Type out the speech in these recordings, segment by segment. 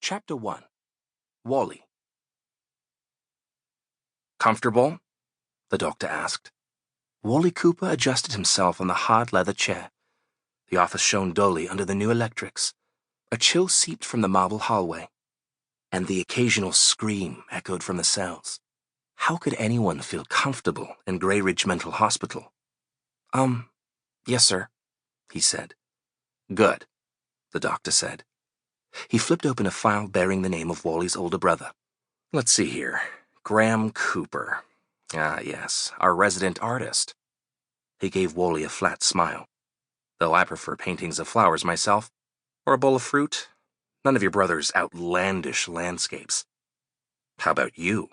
Chapter 1. Wally. "Comfortable?" the doctor asked. Wally Cooper adjusted himself on the hard leather chair. The office shone dully under the new electrics. A chill seeped from the marble hallway, and the occasional scream echoed from the cells. How could anyone feel comfortable in Grey Ridge Mental Hospital? Yes, sir," he said. "Good," the doctor said. He flipped open a file bearing the name of Wally's older brother. "Let's see here. Graham Cooper. Ah, yes, our resident artist." He gave Wally a flat smile. "Though I prefer paintings of flowers myself, or a bowl of fruit. None of your brother's outlandish landscapes. How about you?"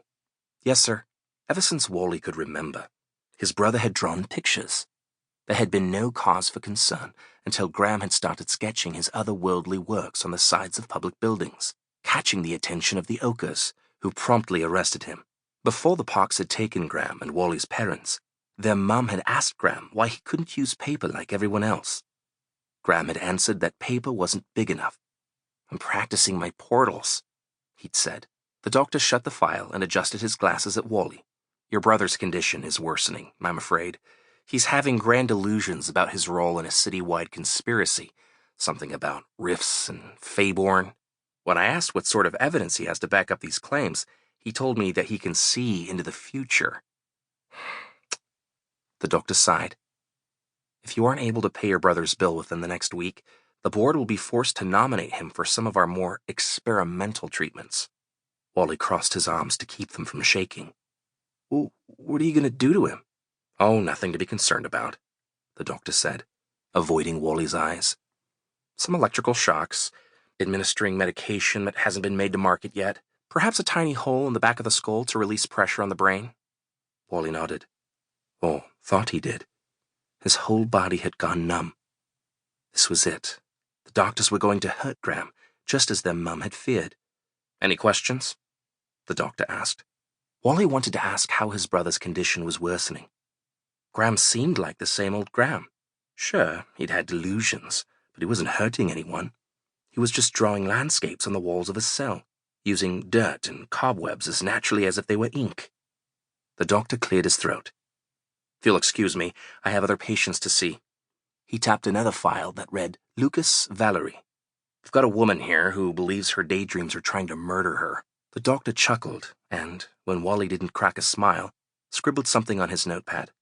"Yes, sir." Ever since Wally could remember, his brother had drawn pictures. There had been no cause for concern until Graham had started sketching his otherworldly works on the sides of public buildings, catching the attention of the Oakers, who promptly arrested him. Before the Parks had taken Graham and Wally's parents, their mum had asked Graham why he couldn't use paper like everyone else. Graham had answered that paper wasn't big enough. "I'm practicing my portals," he'd said. The doctor shut the file and adjusted his glasses at Wally. "Your brother's condition is worsening, I'm afraid. He's having grand illusions about his role in a citywide conspiracy, something about rifts and Feyborn. When I asked what sort of evidence he has to back up these claims, he told me that he can see into the future." The doctor sighed. "If you aren't able to pay your brother's bill within the next week, the board will be forced to nominate him for some of our more experimental treatments." Wally crossed his arms to keep them from shaking. "Well, what are you going to do to him?" "Oh, nothing to be concerned about," the doctor said, avoiding Wally's eyes. "Some electrical shocks, administering medication that hasn't been made to market yet, perhaps a tiny hole in the back of the skull to release pressure on the brain." Wally nodded. Or thought he did. His whole body had gone numb. This was it. The doctors were going to hurt Graham, just as their mum had feared. "Any questions?" the doctor asked. Wally wanted to ask how his brother's condition was worsening. Graham seemed like the same old Graham. Sure, he'd had delusions, but he wasn't hurting anyone. He was just drawing landscapes on the walls of his cell, using dirt and cobwebs as naturally as if they were ink. The doctor cleared his throat. "If you'll excuse me, I have other patients to see." He tapped another file that read, "Lucas Valerie. I've got a woman here who believes her daydreams are trying to murder her." The doctor chuckled, and, when Wally didn't crack a smile, scribbled something on his notepad.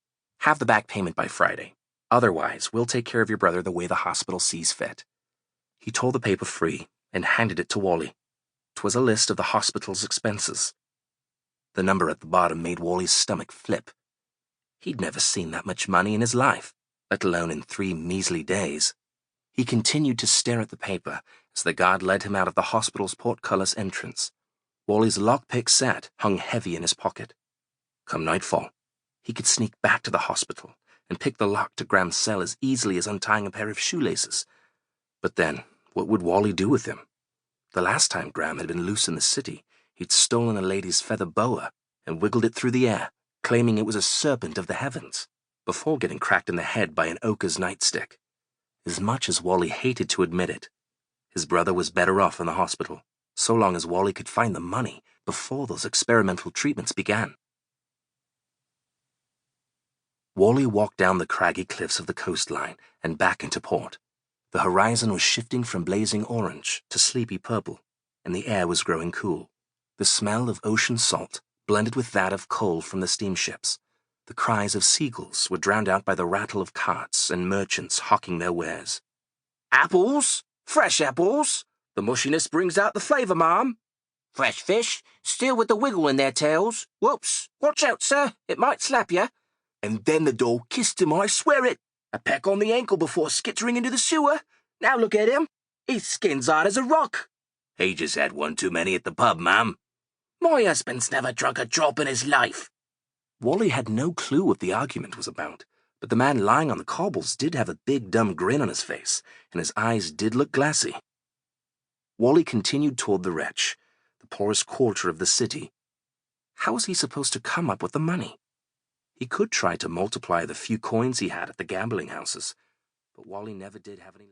"Have the back payment by Friday. Otherwise, we'll take care of your brother the way the hospital sees fit." He tore the paper free and handed it to Wally. 'Twas a list of the hospital's expenses. The number at the bottom made Wally's stomach flip. He'd never seen that much money in his life, let alone in 3 measly days. He continued to stare at the paper as the guard led him out of the hospital's portcullis entrance. Wally's lockpick set hung heavy in his pocket. Come nightfall, he could sneak back to the hospital and pick the lock to Graham's cell as easily as untying a pair of shoelaces. But then, what would Wally do with him? The last time Graham had been loose in the city, he'd stolen a lady's feather boa and wiggled it through the air, claiming it was a serpent of the heavens, before getting cracked in the head by an Oker's nightstick. As much as Wally hated to admit it, his brother was better off in the hospital, so long as Wally could find the money before those experimental treatments began. Wally walked down the craggy cliffs of the coastline and back into port. The horizon was shifting from blazing orange to sleepy purple, and the air was growing cool. The smell of ocean salt blended with that of coal from the steamships. The cries of seagulls were drowned out by the rattle of carts and merchants hawking their wares. "Apples? Fresh apples? The mushiness brings out the flavour, ma'am." "Fresh fish, still with the wiggle in their tails. Whoops! Watch out, sir, it might slap you." And then the dog kissed him, I swear it. A peck on the ankle before skittering into the sewer. Now look at him. His skin's hard as a rock. "He just had one too many at the pub, ma'am." "My husband's never drunk a drop in his life." Wally had no clue what the argument was about, but the man lying on the cobbles did have a big dumb grin on his face, and his eyes did look glassy. Wally continued toward the wretch, the poorest quarter of the city. How was he supposed to come up with the money? He could try to multiply the few coins he had at the gambling houses, but Wally never did have any...